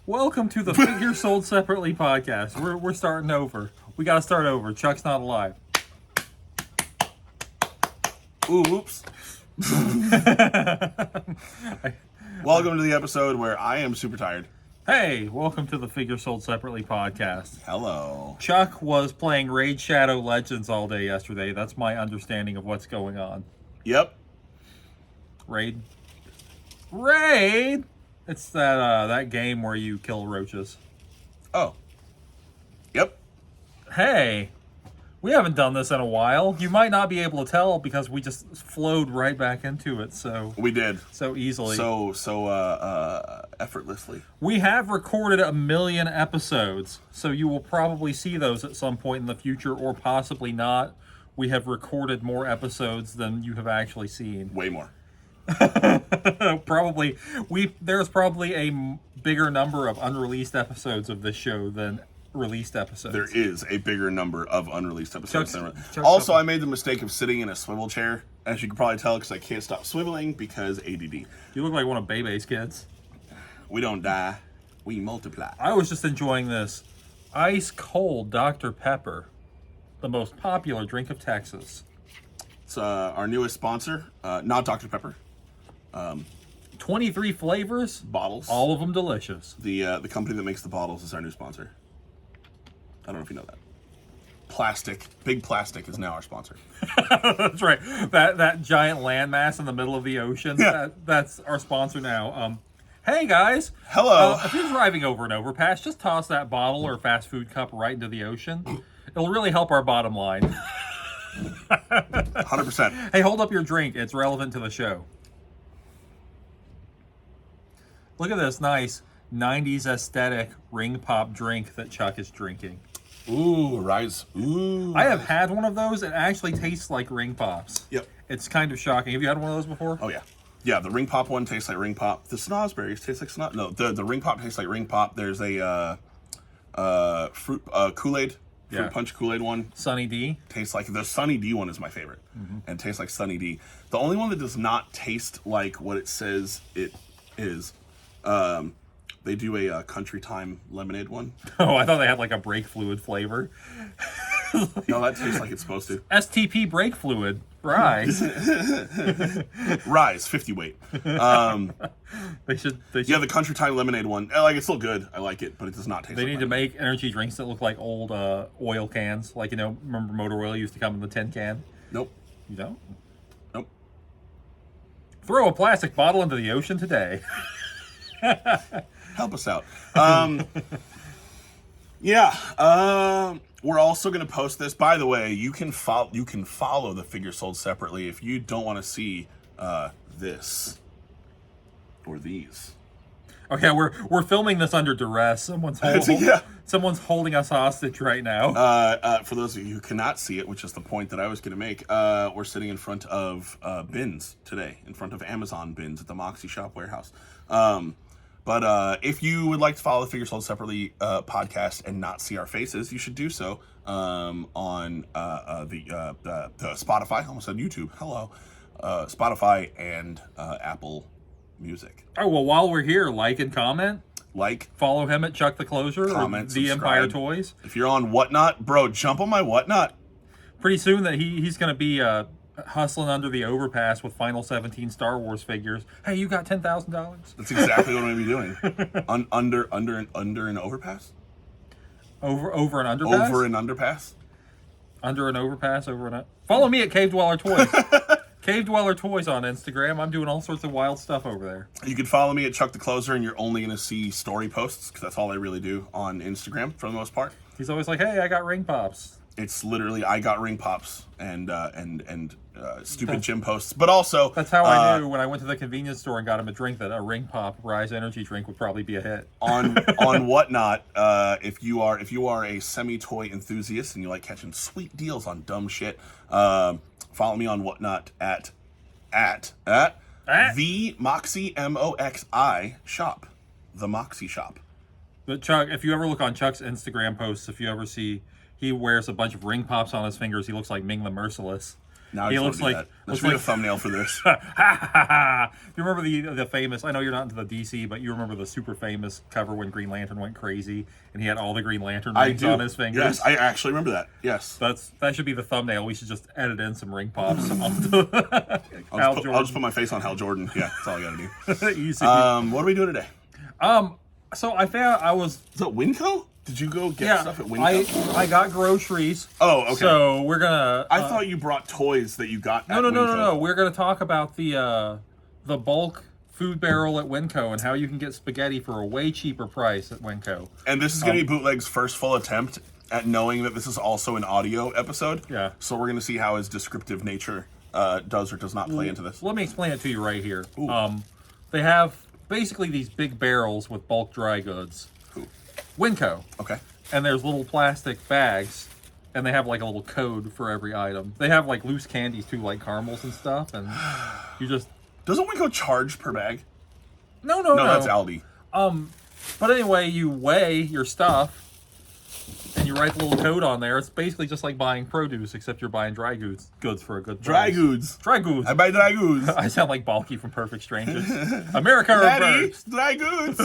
Welcome to the Figure Sold Separately podcast. We're starting over. We got to start over. Chuck's not alive. Oops. Welcome to the episode where I am super tired. Hey, welcome to the Figure Sold Separately podcast. Hello. Chuck was playing Raid Shadow Legends all day yesterday. That's my understanding of what's going on. Yep. Raid? It's that game where you kill roaches. Oh. Yep. Hey, we haven't done this in a while. You might not be able to tell because we just flowed right back into it we did so easily. So effortlessly. We have recorded 1 million episodes, so you will probably see those at some point in the future, or possibly not. We have recorded more episodes than you have actually seen. Way more. There's probably a bigger number of unreleased episodes of this show than released episodes. There is a bigger number of unreleased episodes. Chuck's I made the mistake of sitting in a swivel chair, as you can probably tell, because I can't stop swiveling because ADD. You look like one of Bebe's kids. We don't die, we multiply. I was just enjoying this ice cold Dr. Pepper, the most popular drink of Texas. It's our newest sponsor, not Dr. Pepper. 23 flavors, bottles. All of them delicious. The company that makes the bottles is our new sponsor. I don't know if you know that. Big Plastic is now our sponsor. That's right. That giant landmass in the middle of the ocean. Yeah. That's our sponsor now. Hey guys. Hello. If you're driving over an overpass, just toss that bottle or fast food cup right into the ocean. It'll really help our bottom line. 100%. Hey, hold up your drink. It's relevant to the show. Look at this nice 90s aesthetic ring pop drink that Chuck is drinking. Ooh, Rise. Ooh. I have had one of those. It actually tastes like ring pops. Yep. It's kind of shocking. Have you had one of those before? Oh, yeah. Yeah, the ring pop one tastes like ring pop. The snozberries taste like snot. No, the ring pop tastes like ring pop. There's a fruit Kool-Aid. Fruit punch Kool-Aid one. Sunny D. Tastes like, the Sunny D one is my favorite. Mm-hmm. And tastes like Sunny D. The only one that does not taste like what it says it is, they do a Country Time lemonade one. Oh, I thought they had like a brake fluid flavor. No, that tastes like it's supposed to. STP brake fluid. Rise. Rise, 50 weight. They should. Yeah, the Country Time lemonade one. Like, it's still good. I like it, but it does not taste They like need to make energy drinks that look like old oil cans. Like, remember motor oil used to come in the tin can? Nope. You don't? Nope. Throw a plastic bottle into the ocean today. Help us out. We're also going to post this. By the way, you can follow the Figure Sold Separately if you don't want to see this or these. Okay, we're filming this under duress. Someone's holding us hostage right now. For those of you who cannot see it, which is the point that I was going to make, we're sitting in front of bins today, in front of Amazon bins at the Moxie Shop warehouse. But if you would like to follow the Figure Sold Separately podcast and not see our faces, you should do so on the Spotify. I almost said YouTube. Hello, Spotify and Apple Music. Oh, well, while we're here, like and comment. Follow him at Chuck the Closer, comment, or The subscribe. Empire Toys. If you're on Whatnot, bro, jump on my Whatnot. Pretty soon that he's going to be hustling under the overpass with Final 17 Star Wars figures. Hey, you got $10,000? That's exactly what I'm going to be doing. Under an overpass? Over an underpass? Over an underpass? Under an overpass, Follow me at cavedwellertoys. cavedwellertoys on Instagram. I'm doing all sorts of wild stuff over there. You can follow me at Chuck the Closer, and you're only going to see story posts, because that's all I really do on Instagram for the most part. He's always like, hey, I got ring pops. It's literally, I got ring pops and stupid gym posts, but also... That's how I knew when I went to the convenience store and got him a drink that a ring pop Rise energy drink would probably be a hit. On Whatnot, if you are a semi-toy enthusiast and you like catching sweet deals on dumb shit, follow me on Whatnot at the Moxie MOXI shop. The Moxie shop. But Chuck, if you ever look on Chuck's Instagram posts, if you ever see he wears a bunch of ring pops on his fingers, he looks like Ming the Merciless. Now I He just looks wanna do like that. That should be a thumbnail for this. You remember the famous? I know you're not into the DC, but you remember the super famous cover when Green Lantern went crazy and he had all the Green Lantern rings on his fingers. Yes, I actually remember that. Yes. That should be the thumbnail. We should just edit in some ring pops onto I'll just put my face on Hal Jordan. Yeah, that's all I gotta do. Easy. What are we doing today? So I found I was Is it Winco? Did you go get stuff at Winco? I got groceries. Oh, okay. So we're gonna. I thought you brought toys that you got at No. Winco. We're gonna talk about the bulk food barrel at Winco and how you can get spaghetti for a way cheaper price at Winco. And this is going to be Bootleg's first full attempt at knowing that this is also an audio episode. Yeah. So we're going to see how his descriptive nature does or does not play into this. Let me explain it to you right here. They have basically these big barrels with bulk dry goods. Ooh. Winco. Okay. And there's little plastic bags, and they have like a little code for every item. They have like loose candies too, like caramels and stuff, and you just... Doesn't Winco charge per bag? No, that's Aldi. But anyway, you weigh your stuff, and you write the little code on there. It's basically just like buying produce, except you're buying dry goods for a good price. Dry goods. I buy dry goods. I sound like Balky from Perfect Strangers. America Daddy, reverse. dry goods.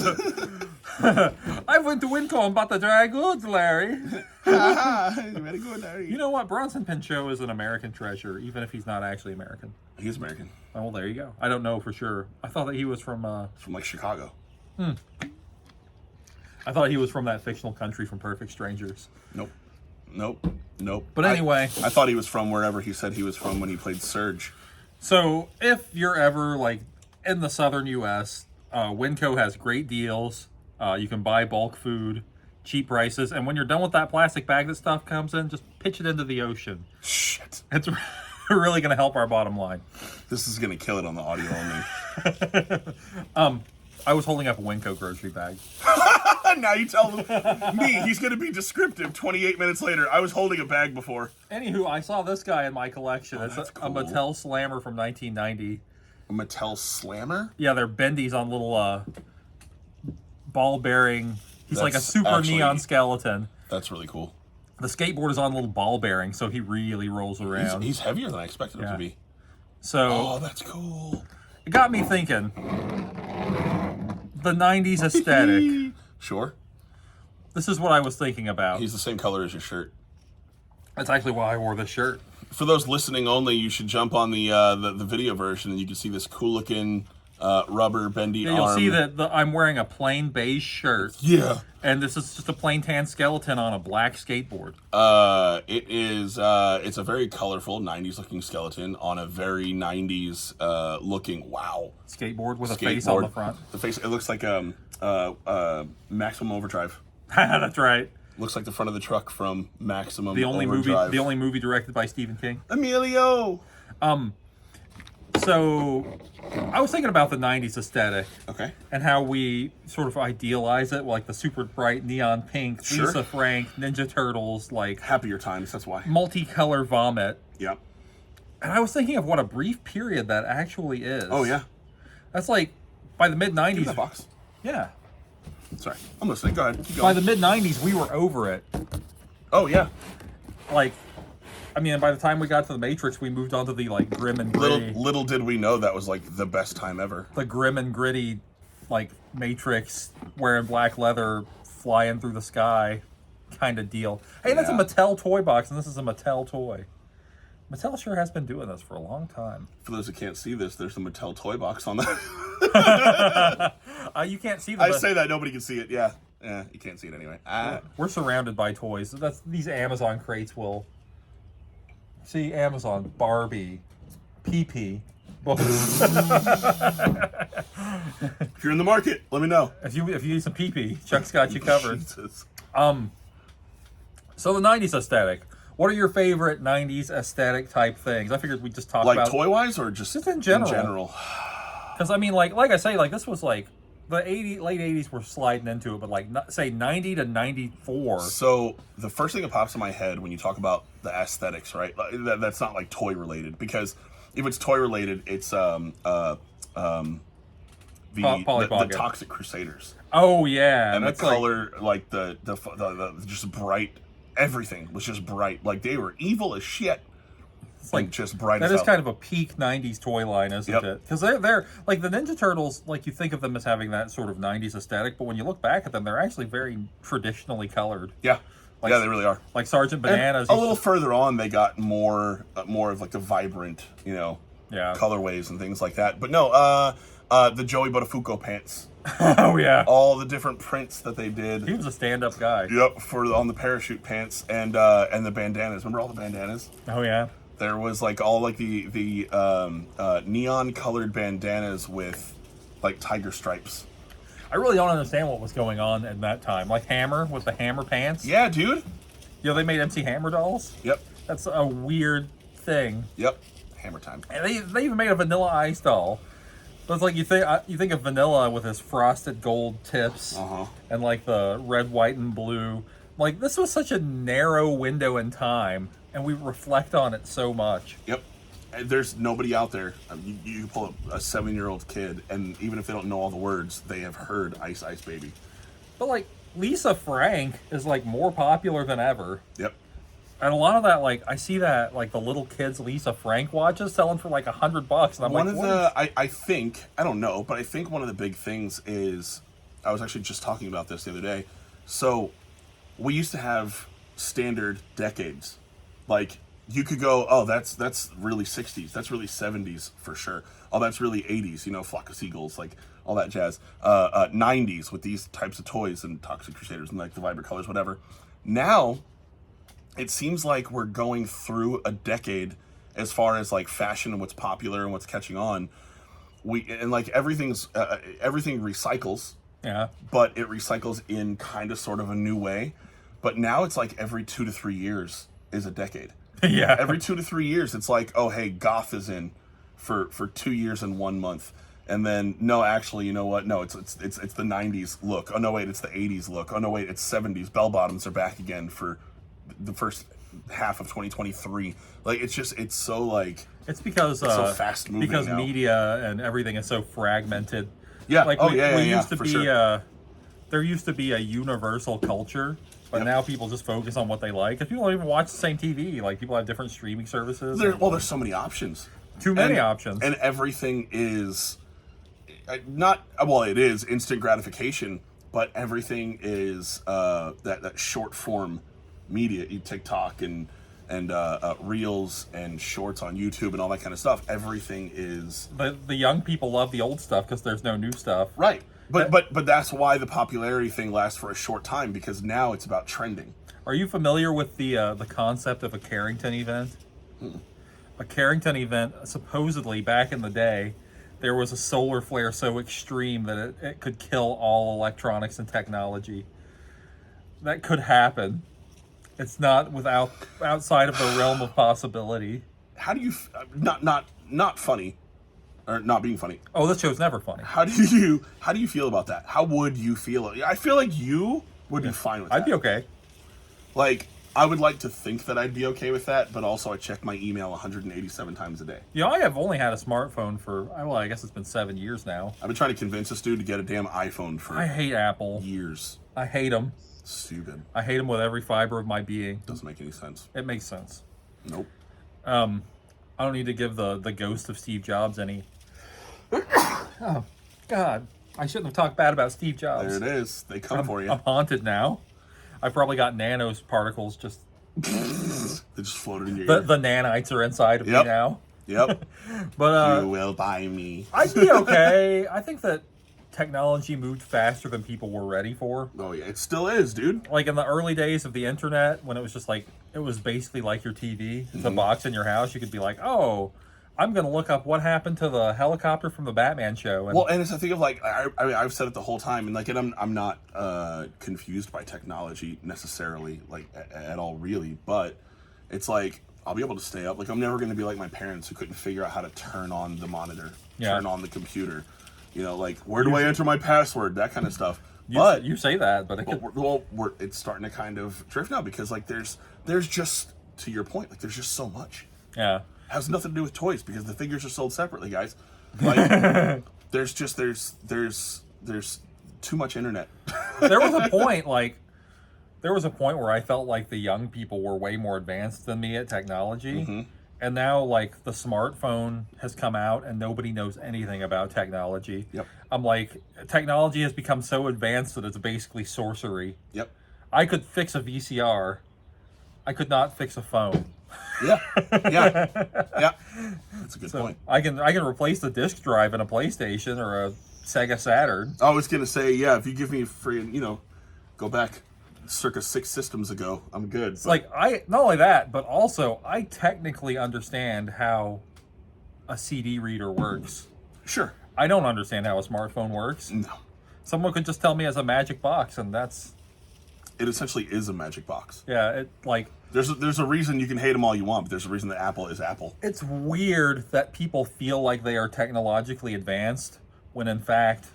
I went to Winco and bought the dry goods, Larry. Very good, Larry. You know what? Bronson Pinchot is an American treasure, even if he's not actually American. He's American. Oh, well, there you go. I don't know for sure. I thought that he was from... From like Chicago. I thought he was from that fictional country from Perfect Strangers. Nope. But anyway... I thought he was from wherever he said he was from when he played Surge. So, if you're ever, like, in the southern U.S., Winco has great deals. You can buy bulk food, cheap prices, and when you're done with that plastic bag that stuff comes in, just pitch it into the ocean. Shit. It's really going to help our bottom line. This is going to kill it on the audio only. I was holding up a Winco grocery bag. Now you tell me he's going to be descriptive 28 minutes later. I was holding a bag before. Anywho, I saw this guy in my collection. It's that's a cool. Mattel Slammer from 1990. A Mattel Slammer? Yeah, they're bendies on little ball bearing. He's like a That's super actually- neon skeleton. That's really cool. The skateboard is on a little ball bearing, so he really rolls around. He's heavier than I expected him to be. So Oh, that's cool. it got me thinking. The 90s aesthetic. Sure. This is what I was thinking about. He's the same color as your shirt. That's actually why I wore this shirt. For those listening only, you should jump on the video version and you can see this cool looking rubber bendy arm. You'll see that I'm wearing a plain beige shirt. Yeah. And this is just a plain tan skeleton on a black skateboard. It is it's a very colorful 90s looking skeleton on a very 90s looking Skateboard with a face on the front. The face, it looks like Maximum Overdrive. That's right. Looks like the front of the truck from Maximum The only Overdrive. movie directed by Stephen King. Emilio. So I was thinking about the 90s aesthetic. Okay. And how we sort of idealize it, like the super bright neon pink, Sure. Lisa Frank, Ninja Turtles, like Happier times, that's why. multicolor vomit. Yep. And I was thinking of what a brief period that actually is. Oh, yeah. That's like by the mid 90s. Give me that box. Yeah. Sorry. I'm listening. Go ahead. Keep By going. the mid 90s, we were over it. Oh, yeah. Like, I mean, by the time we got to the Matrix, we moved on to the like grim and gritty. Little did we know that was like the best time ever. The grim and gritty, like Matrix wearing black leather, flying through the sky, kind of deal. Hey, that's a Yeah. Mattel toy box, and this is a Mattel toy. Mattel sure has been doing this for a long time. For those who can't see this, there's a Mattel toy box on that. You can't see the. I say that, nobody can see it. Yeah. Yeah, you can't see it anyway. We're surrounded by toys. These Amazon crates will. See, Amazon, Barbie, PP. If you're in the market, let me know. If you need some PP, Chuck's got you covered. Jesus. So the 90s aesthetic. What are your favorite 90s aesthetic type things? I figured we'd just talk Like about toy-wise or just in general. In general. Because I mean, like I say, like this was like the late 80s were sliding into it, but like say 90 to 94. So the first thing that pops in my head when you talk about the aesthetics, right? That's not like toy related, because if it's toy related, it's the Toxic Crusaders. Oh yeah, And the that's color, like the just bright. Everything was just bright. Like they were evil as shit. It's like just bright that as is hell. kind of a peak '90s toy line, isn't Yep. it? Because they're like the Ninja Turtles. Like you think of them as having that sort of '90s aesthetic, but when you look back at them, they're actually very traditionally colored. Yeah. Like, yeah, they really are. Like Sergeant Bananas. And a little further on, they got more of like the vibrant, yeah, colorways and things like that. But no, the Joey Buttafuoco pants. Oh yeah, All the different prints that they did. he was a stand-up guy. Yep, on the parachute pants and the bandanas. Remember all the bandanas? Oh yeah. There was like all like the neon colored bandanas with like tiger stripes. I really don't understand what was going on at that time. Like Hammer with the Hammer pants. Yeah, dude. They made MC Hammer dolls. Yep. That's a weird thing. Yep. Hammer time. And they even made a Vanilla Ice doll. But it's like you think of Vanilla with his frosted gold tips and like the red, white, and blue. Like this was such a narrow window in time, and we reflect on it so much. Yep. And there's nobody out there. You pull up a 7-year-old kid, and even if they don't know all the words, they have heard Ice Ice Baby. But like Lisa Frank is like more popular than ever. Yep. And a lot of that, like I see that like the little kids Lisa Frank watches selling for like $100, and I'm I think I don't know, but I think one of the big things is I was actually just talking about this the other day. So we used to have standard decades, like. You could go, oh, that's really 60s. That's really 70s for sure. Oh, that's really 80s, Flock of Seagulls, like all that jazz. 90s with these types of toys and Toxic Crusaders and like the vibrant colors, whatever. Now, it seems like we're going through a decade as far as like fashion and what's popular and what's catching on. Everything recycles. Yeah. But it recycles in kind of sort of a new way. But now it's like every 2 to 3 years is a decade. Yeah. Every 2 to 3 years, it's like, oh, hey, goth is in for 2 years and 1 month. And then, no, actually, you know what? No, it's the 90s look. Oh, no, wait, it's the 80s look. Oh, no, wait, it's 70s. Bell bottoms are back again for the first half of 2023. Like, it's so, like... It's because... It's so fast-moving because now. media and everything is so fragmented. Yeah, like, we used to be, sure. There used to be a universal culture. But now people just focus on what they like. Because people don't even watch the same TV. Like, people have different streaming services. There's so many options. Too many options. And everything is it is instant gratification, but everything is that short form media, TikTok and reels and shorts on YouTube and all that kind of stuff. Everything is... The young people love the old stuff because there's no new stuff. Right. But that's why the popularity thing lasts for a short time, because now it's about trending. Are you familiar with the concept of a Carrington event? A Carrington event, supposedly back in the day, there was a solar flare so extreme that it could kill all electronics and technology. That could happen. It's not outside of the realm of possibility. How do you not funny? Or not being funny. Oh, this show's never funny. How do you feel about that? How would you feel? I feel like you would be fine with that. I'd be okay. Like, I would like to think that I'd be okay with that, but also I check my email 187 times a day. I have only had a smartphone for, I guess it's been 7 years now. I've been trying to convince this dude to get a damn iPhone for I hate Apple. Years. I hate them. Stupid. I hate them with every fiber of my being. Doesn't make any sense. It makes sense. Nope. I don't need to give the ghost of Steve Jobs any... Oh, God. I shouldn't have talked bad about Steve Jobs. There it is. They come for you. I'm haunted now. I've probably got particles just... They just floated in your ear. The nanites are inside of me now. Yep. But you will buy me. I'd be okay. I think that technology moved faster than people were ready for. Oh, yeah. It still is, dude. Like in the early days of the internet, when it was just like... It was basically like your TV. It's a box in your house. You could be like, oh... I'm going to look up what happened to the helicopter from the Batman show. And it's a thing of like, I've said it the whole time, and I'm not confused by technology necessarily, like at all really, but it's like, I'll be able to stay up. Like, I'm never going to be like my parents who couldn't figure out how to turn on the monitor, turn on the computer, like, where do I enter my password, that kind of stuff. But you say that, but it's starting to kind of drift now, because like, there's just, to your point, like, there's just so much. Yeah. Has nothing to do with toys, because the figures are sold separately, guys. Like, there's too much internet. There was a point where I felt like the young people were way more advanced than me at technology, And now, like, the smartphone has come out and nobody knows anything about technology. Yep. I'm like, technology has become so advanced that it's basically sorcery. Yep. I could fix a VCR. I could not fix a phone. Yeah. Yeah. Yeah. That's a good point. I can replace the disk drive in a PlayStation or a Sega Saturn. I was going to say, yeah, if you give me free, go back circa 6 systems ago, I'm good. It's like, not only that, but also I technically understand how a CD reader works. Sure. I don't understand how a smartphone works. No. Someone could just tell me as a magic box, and that's... It essentially is a magic box. Yeah, it, like... There's a reason you can hate them all you want, but there's a reason that Apple is Apple. It's weird that people feel like they are technologically advanced, when in fact...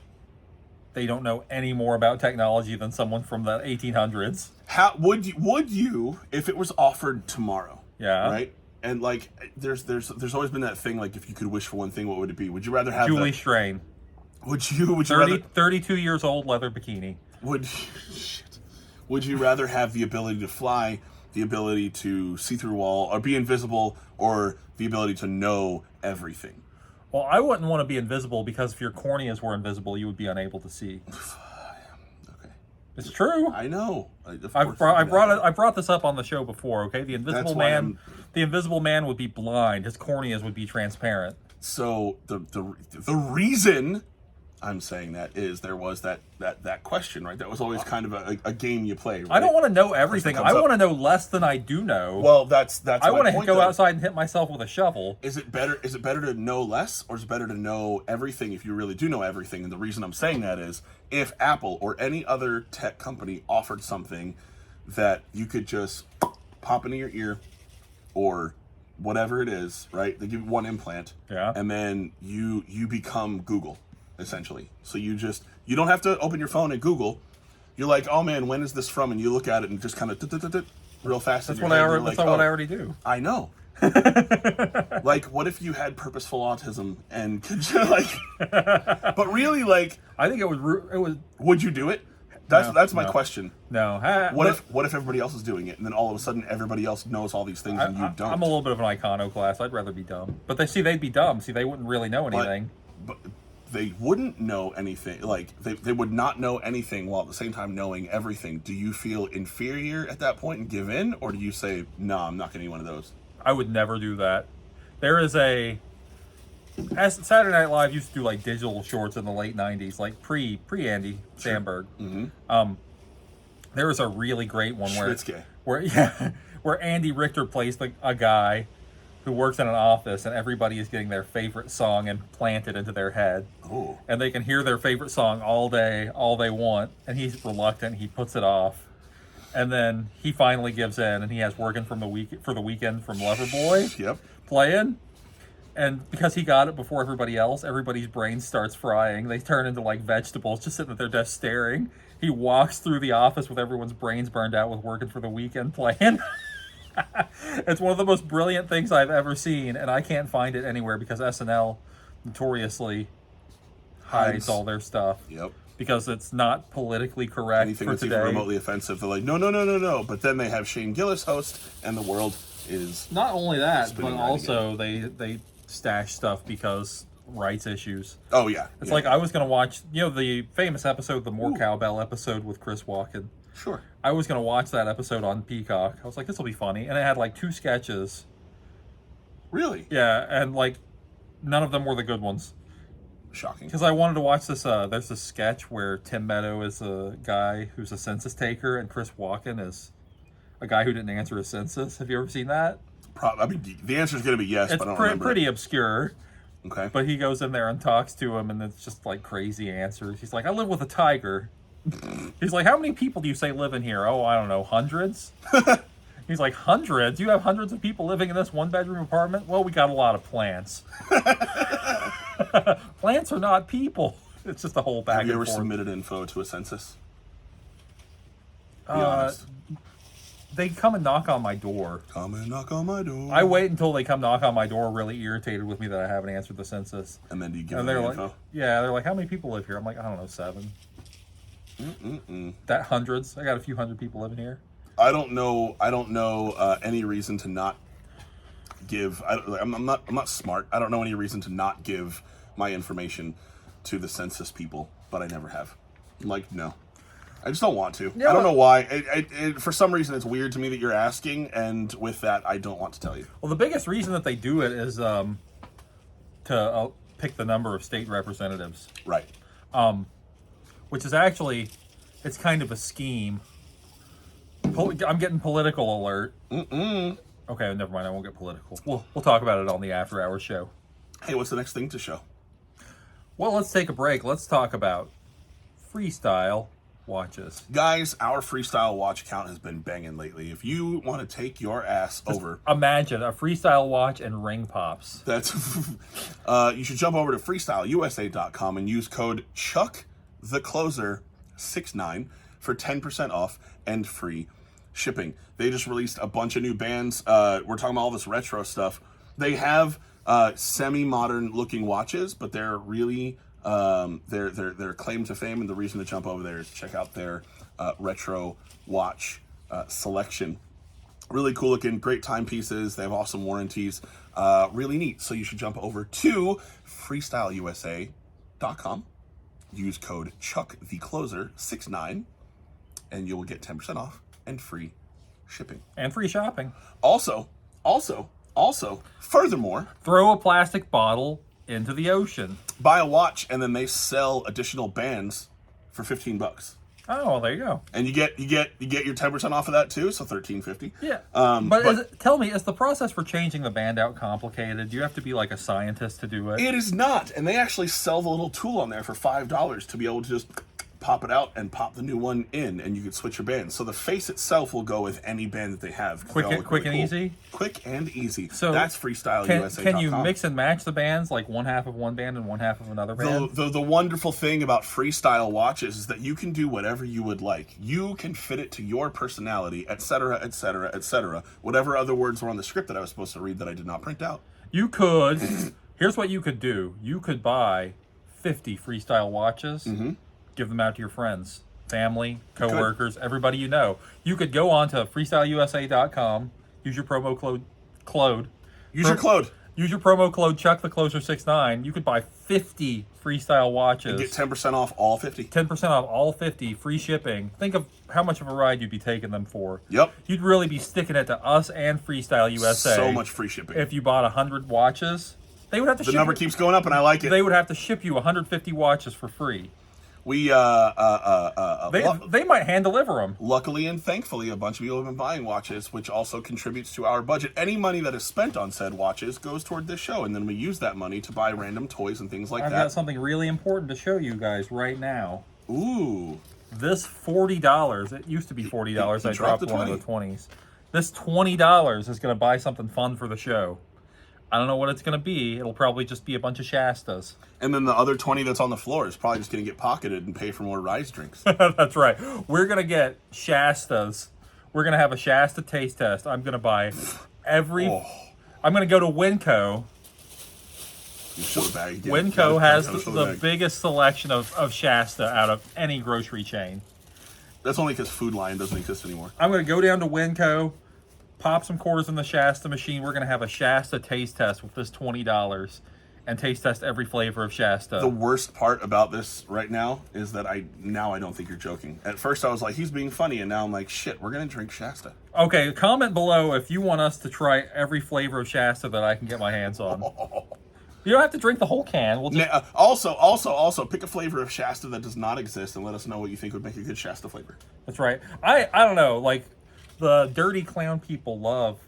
they don't know any more about technology than someone from the 1800s. How would you if it was offered tomorrow? Yeah. Right? And like there's always been that thing, like, if you could wish for one thing, what would it be? Would you rather have Julie Strain. Would you 32 years old, leather bikini. Would you rather have the ability to fly, the ability to see through a wall, or be invisible, or the ability to know everything? Well, I wouldn't want to be invisible, because if your corneas were invisible, you would be unable to see. Okay. It's true. I know. I brought this up on the show before. Okay, the invisible man would be blind. His corneas would be transparent. So the reason I'm saying that is there was that question, right? That was always kind of a game you play. Right? I don't want to know everything. I want to know less than I do know. Well, that's. I want to go outside and hit myself with a shovel. Is it better to know less, or is it better to know everything if you really do know everything? And the reason I'm saying that is, if Apple or any other tech company offered something that you could just pop into your ear, or whatever it is, right? They give you one implant, yeah, and then you become Google. Essentially. So you don't have to open your phone and Google. You're like, oh man, when is this from? And you look at it and just kind of real fast. That's what I already do. I know. Like, what if you had purposeful autism and could you but really, like, I think it was. Would you do it? That's my question. No. What if everybody else is doing it, and then all of a sudden everybody else knows all these things and you don't? I'm a little bit of an iconoclast. I'd rather be dumb. But they'd be dumb. See, they wouldn't really know anything. But they wouldn't know anything. Like, they would not know anything while at the same time knowing everything. Do you feel inferior at that point and give in? Or do you say, no, I'm not going to be one of those? I would never do that. There is as Saturday Night Live used to do, like, digital shorts in the late 90s, like pre Andy Samberg. Mm-hmm. There was a really great one where Andy Richter plays a guy who works in an office, and everybody is getting their favorite song implanted into their head. Oh. And they can hear their favorite song all day, all they want, and he's reluctant. He puts it off, and then he finally gives in, and he has Working for the Weekend from Loverboy Yep. playing. And because he got it before everybody else, everybody's brain starts frying. They turn into like vegetables, just sitting at their desk staring. He walks through the office with everyone's brains burned out with Working for the Weekend playing. It's one of the most brilliant things I've ever seen, and I can't find it anywhere because SNL notoriously hides all their stuff. Yep. Because it's not politically correct. Anything for that's today. even remotely offensive, they're like, no. But then they have Shane Gillis host, and the world is not only that, but right also they stash stuff because rights issues. Oh yeah. It's like I was gonna watch, the famous episode, the More Cowbell episode with Chris Walken. Sure. I was going to watch that episode on Peacock. I was like, this will be funny. And it had like 2 sketches. Really? Yeah, and like none of them were the good ones. Shocking. Because I wanted to watch this, there's this sketch where Tim Meadow is a guy who's a census taker and Chris Walken is a guy who didn't answer his census. Have you ever seen that? I mean, the answer is going to be yes, it's but I don't remember. Pretty obscure. Okay. But he goes in there and talks to him, and it's just like crazy answers. He's like, I live with a tiger. He's like, how many people do you say live in here? Oh, I don't know, hundreds? He's like, hundreds? You have hundreds of people living in this 1-bedroom apartment? Well, we got a lot of plants. Plants are not people. It's just a whole back and forth. Have you ever submitted info to a census? Be honest. They come and knock on my door. Come and knock on my door. I wait until they come knock on my door, really irritated with me that I haven't answered the census. And then do you give them the info? Like, yeah, they're like, how many people live here? I'm like, I don't know, 7. That hundreds. I got a few hundred people living here. I don't know any reason to not give. I'm not smart. I don't know any reason to not give my information to the census people, but I never have. Like, no. I just don't want to. Yeah, I don't know why. For some reason, it's weird to me that you're asking, and with that, I don't want to tell you. Well, the biggest reason that they do it is to pick the number of state representatives. Right. Which is actually, it's kind of a scheme. I'm getting political alert. Okay, never mind. I won't get political. We'll talk about it on the After Hours show. Hey, what's the next thing to show? Well, let's take a break. Let's talk about freestyle watches. Guys, our freestyle watch account has been banging lately. If you want to take your ass over... Imagine a freestyle watch and ring pops. That's... you should jump over to freestyleusa.com and use code chuckthecloser69 for 10% off and free shipping. They just released a bunch of new bands. We're talking about all this retro stuff. They have semi-modern looking watches, but they're really... their claim to fame, and the reason to jump over there is to check out their retro watch selection. Really cool looking, great timepieces. They have awesome warranties. Really neat. So you should jump over to freestyleusa.com. Use code chuckthecloser69 and you will get 10% off and free shipping. And free shopping. Also, furthermore, throw a plastic bottle into the ocean. Buy a watch, and then they sell additional bands for $15. Oh, well, there you go. And you get your 10% off of that too, so $13.50. Yeah. But tell me, is the process for changing the band out complicated? Do you have to be like a scientist to do it? It is not, and they actually sell the little tool on there for $5 to be able to just pop it out and pop the new one in, and you can switch your bands. So the face itself will go with any band that they have. Quick and easy? Quick and easy. So that's freestyleusa.com. Can you mix and match the bands, like one half of one band and one half of another band? The wonderful thing about freestyle watches is that you can do whatever you would like. You can fit it to your personality, etc., etc., etc. Whatever other words were on the script that I was supposed to read that I did not print out. You could, here's what you could do. You could buy 50 freestyle watches, give them out to your friends, family, coworkers, everybody you know. You could go on to freestyleusa.com, use your promo code. Use your promo code chuckthecloser69. You could buy 50 freestyle watches. And get 10% off all 50. 10% off all 50, free shipping. Think of how much of a ride you'd be taking them for. Yep. You'd really be sticking it to us and Freestyle USA. So much free shipping. If you bought 100 watches, they would have to ship the number keeps going up, and I like it. They would have to ship you 150 watches for free. We they might hand deliver them. Luckily and thankfully, a bunch of people have been buying watches, which also contributes to our budget. Any money that is spent on said watches goes toward this show, and then we use that money to buy random toys and things like that. I've got something really important to show you guys right now. Ooh. This $40, it used to be $40. I dropped one of the 20s. This $20 is going to buy something fun for the show. I don't know what it's going to be. It'll probably just be a bunch of Shastas. And then the other 20 that's on the floor is probably just going to get pocketed and pay for more Rise drinks. That's right. We're going to get Shastas. We're going to have a Shasta taste test. I'm going to buy every... I'm going to go to Winco. Winco has the biggest selection of Shasta out of any grocery chain. That's only because Food Lion doesn't exist anymore. I'm going to go down to Winco, pop some quarters in the Shasta machine. We're going to have a Shasta taste test with this $20 and taste test every flavor of Shasta. The worst part about this right now is that I don't think you're joking. At first I was like, he's being funny, and now I'm like, shit, we're going to drink Shasta. Okay, comment below if you want us to try every flavor of Shasta that I can get my hands on. You don't have to drink the whole can. We'll just... Also, pick a flavor of Shasta that does not exist and let us know what you think would make a good Shasta flavor. That's right. I don't know, like... The dirty clown people love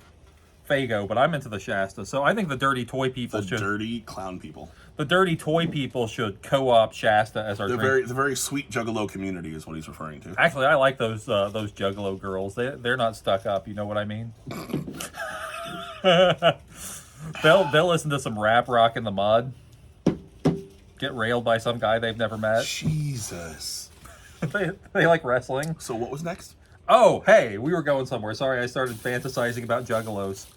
Faygo, but I'm into the Shasta. So I think the dirty toy people should... The dirty clown people. The dirty toy people should co-opt Shasta as our drink. The very sweet Juggalo community is what he's referring to. Actually, I like those Juggalo girls. They're not stuck up, you know what I mean? They'll listen to some rap rock in the mud. Get railed by some guy they've never met. Jesus. They like wrestling. So what was next? Oh, hey, we were going somewhere. Sorry, I started fantasizing about juggalos.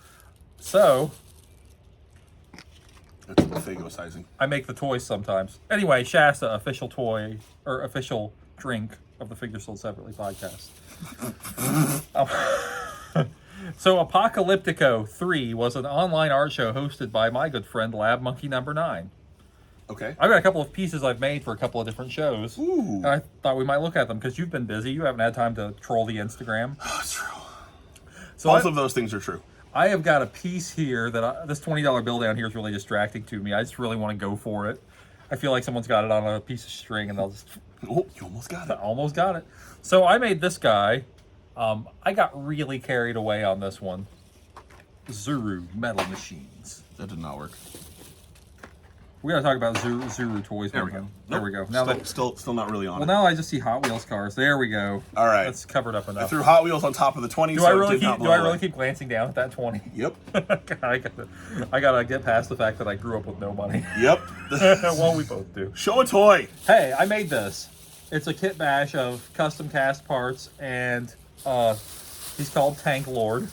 So... That's Faygo-sizing. I make the toys sometimes. Anyway, Shasta, official toy, or official drink of the Figure Sold Separately podcast. So Apocalyptico 3 was an online art show hosted by my good friend Lab Monkey Number 9. Okay. I've got a couple of pieces I've made for a couple of different shows. Ooh. And I thought we might look at them because you've been busy. You haven't had time to troll the Instagram. That's true. So Both of those things are true. I have got a piece here that this $20 bill down here is really distracting to me. I just really want to go for it. I feel like someone's got it on a piece of string and they'll just... Oh, you almost got it. Almost got it. So I made this guy. I got really carried away on this one. Zuru Metal Machines. That did not work. We gotta talk about Zuru toys. There we go. There we go. Now still not really on. Well, now I just see Hot Wheels cars. There we go. All right. That's covered up I enough. threw Hot Wheels on top of the 20. Do I really keep glancing down at that 20? Yep. I gotta get past the fact that I grew up with no money. Yep. Well, we both do. Show a toy. Hey, I made this. It's a kit bash of custom cast parts, and he's called Tank Lord.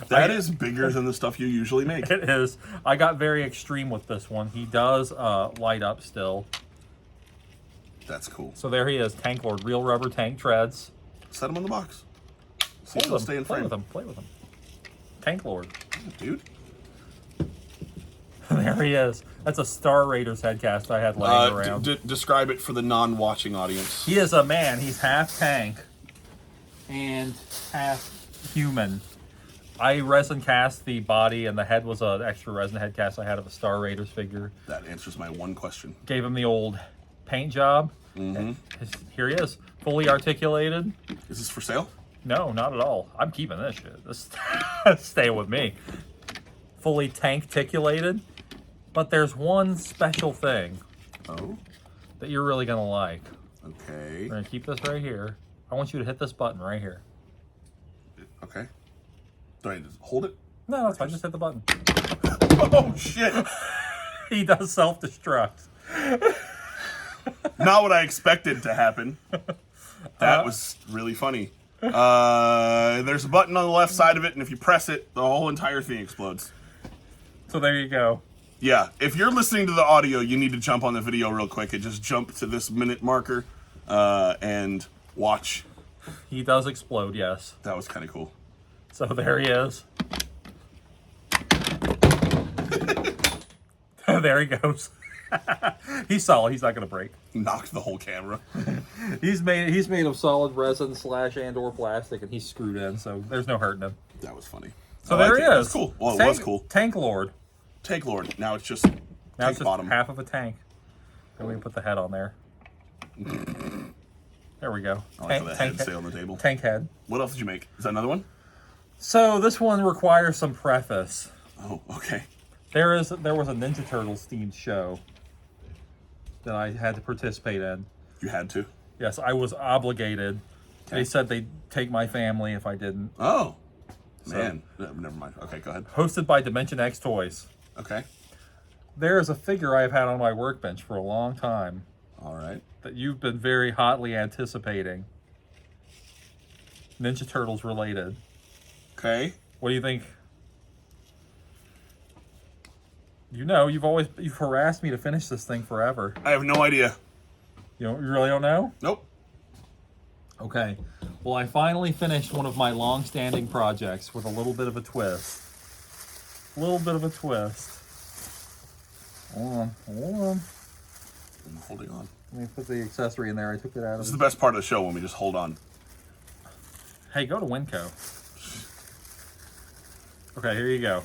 That is bigger than the stuff you usually make. It is. I got very extreme with this one. He does light up still. That's cool. So there he is, Tank Lord, real rubber tank treads. Set him in the box. See if they'll stay in frame. Play with him. Tank Lord. Dude. There he is. That's a Star Raiders headcast I had laying around. Describe it for the non-watching audience. He is a man. He's half tank and half human. I resin cast the body, and the head was an extra resin head cast I had of a Star Raiders figure. That answers my one question. Gave him the old paint job. Mm-hmm. Here he is, fully articulated. Is this for sale? No, not at all. I'm keeping this shit. This stay with me. Fully tank-ticulated. But there's one special thing that you're really going to like. Okay. We're going to keep this right here. I want you to hit this button right here. Okay. Do I just hold it? No, that's fine. Just hit the button. Oh, shit. He does self-destruct. Not what I expected to happen. That was really funny. There's a button on the left side of it, and if you press it, the whole entire thing explodes. So there you go. Yeah, if you're listening to the audio, you need to jump on the video real quick and just jump to this minute marker and watch. He does explode, yes. That was kind of cool. So there he is. There he goes. He's solid. He's not going to break. Knocked the whole camera. He's made of solid resin / plastic, and he's screwed in, so there's no hurting him. That was funny. So there he is. That's cool. Well, it was cool. Tank Lord. Tank Lord. Now it's just Now it's just bottom. half of a tank. Then we can put the head on there. There we go. I like how the head stay on the table. Tank head. What else did you make? Is that another one? So this one requires some preface. Oh, okay. There was a Ninja Turtles themed show that I had to participate in. You had to? Yes, I was obligated. Okay. They said they'd take my family if I didn't. Oh, man. Never mind. Okay, go ahead. Hosted by Dimension X Toys. Okay. There's a figure I've had on my workbench for a long time. All right. That you've been very hotly anticipating. Ninja Turtles related. Okay. What do you think? You know, you've harassed me to finish this thing forever. I have no idea. You really don't know? Nope. Okay. Well, I finally finished one of my long-standing projects with a little bit of a twist. A little bit of a twist. Hold on. I'm holding on. Let me put the accessory in there. I took it out This is of the best part of the show when we just hold on. Hey, go to Winco. Okay, here you go.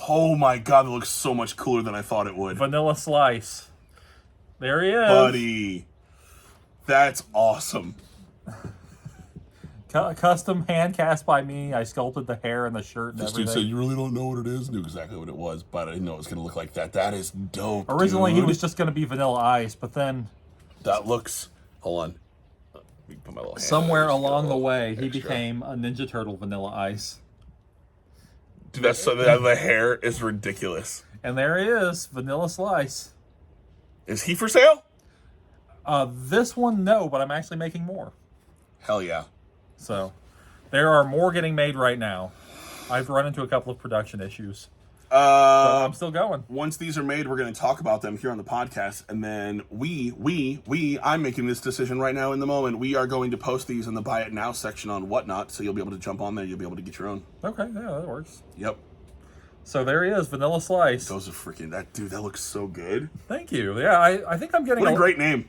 Oh my god, that looks so much cooler than I thought it would. Vanilla Slice. There he is. Buddy. That's awesome. Custom hand cast by me. I sculpted the hair and the shirt and This everything. dude said, you really don't know what it is? I knew exactly what it was, but I didn't know it was going to look like that. That is dope, Originally, dude. he was just going to be Vanilla Ice, but then... That looks... Hold on. Let me put my little hand somewhere on along the way, extra. he became a Ninja Turtle Vanilla Ice. Dude, that's so the hair is ridiculous. And there he is, Vanilla Slice. Is he for sale? This one, no, but I'm actually making more. Hell yeah. So, there are more getting made right now. I've run into a couple of production issues. So I'm still going. Once these are made, we're going to talk about them here on the podcast, and then I'm making this decision right now in the moment. We are going to post these in the Buy It Now section on Whatnot, so you'll be able to jump on there. You'll be able to get your own. Okay, yeah, that works. Yep. So there he is, Vanilla Slice. Those are freaking, that looks so good. Thank you. Yeah, I think I'm getting What a great name.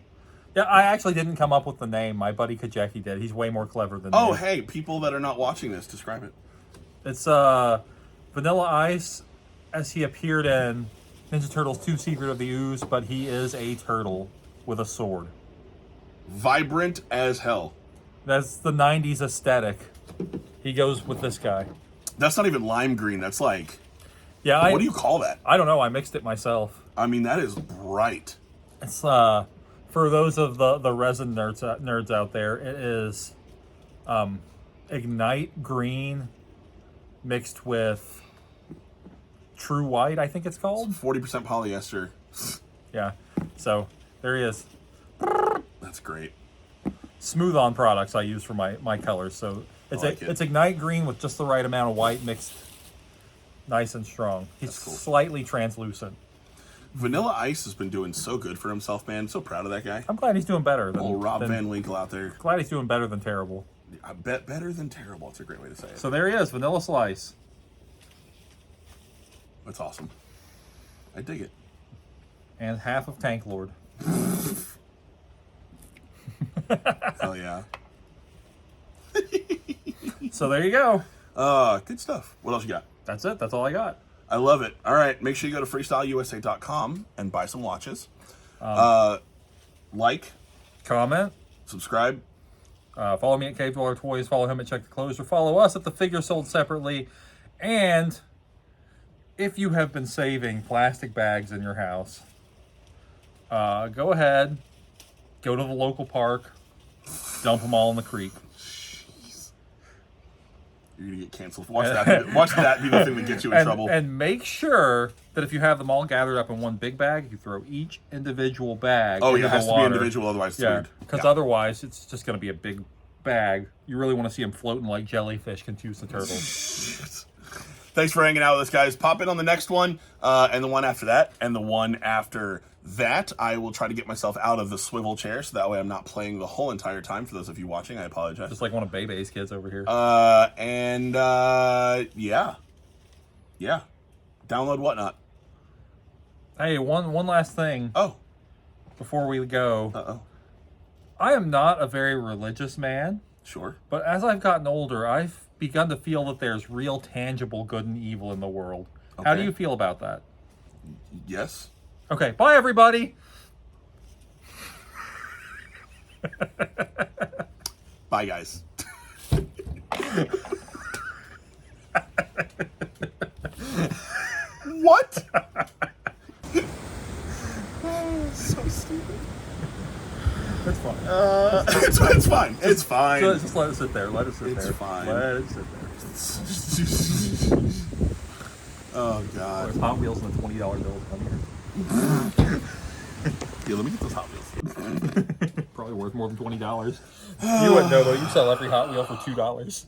Yeah, I actually didn't come up with the name. My buddy Kajeki did. He's way more clever than me. Oh, hey, people that are not watching this, describe it. It's Vanilla Ice, as he appeared in Ninja Turtles 2 Secret of the Ooze, but he is a turtle with a sword. Vibrant as hell. That's the 90s aesthetic. He goes with this guy. That's not even lime green. That's like, yeah. What do you call that? I don't know. I mixed it myself. I mean, that is bright. It's for those of the resin nerds out there, it is Ignite Green mixed with True White, I think it's called. 40% polyester. Yeah. So there he is. That's great. Smooth On products I use for my colors. So it's Ignite Green with just the right amount of white mixed nice and strong. He's Cool. Slightly translucent. Vanilla Ice has been doing so good for himself, man. So proud of that guy. I'm glad he's doing better than Old Rob Van Winkle out there. Glad he's doing better than terrible. I bet better than terrible. It's a great way to say it. So there he is, Vanilla Slice. That's awesome. I dig it. And half of Tank Lord. Hell yeah. So there you go. Good stuff. What else you got? That's it. That's all I got. I love it. All right, make sure you go to freestyleusa.com and buy some watches. Like, Comment. subscribe. Follow me at cavedwellertoys. Follow him at chuckthecloser. Follow us at The Figure Sold Separately. And if you have been saving plastic bags in your house, go ahead, go to the local park, dump them all in the creek. You're gonna get canceled. Watch that be the thing that gets you in trouble. And make sure that if you have them all gathered up in one big bag, you throw each individual bag into it has the to be water. individual, otherwise it's weird. Because otherwise it's just going to be a big bag. You really want to see them floating like jellyfish confuse the turtles. Thanks for hanging out with us, guys. Pop in on the next one, and the one after that, and the one after that. I will try to get myself out of the swivel chair, so that way I'm not playing the whole entire time. For those of you watching, I apologize. Just like one of Bebe's kids over here. Yeah. Download Whatnot. Hey, one last thing. Oh. Before we go. Uh-oh. I am not a very religious man. Sure. But as I've gotten older, I've begun to feel that there's real tangible good and evil in the world. Okay. How do you feel about that? Yes. Okay, bye everybody. Bye, guys. What? So stupid. It's fine. It's fine. It's fine. Just let it sit there. Let it sit there. It's fine. Let it sit there. Oh, God. There's Hot Wheels and the $20 bills come here. Yeah, let me get those Hot Wheels. Probably worth more than $20. You wouldn't know though. You sell every Hot Wheel for $2.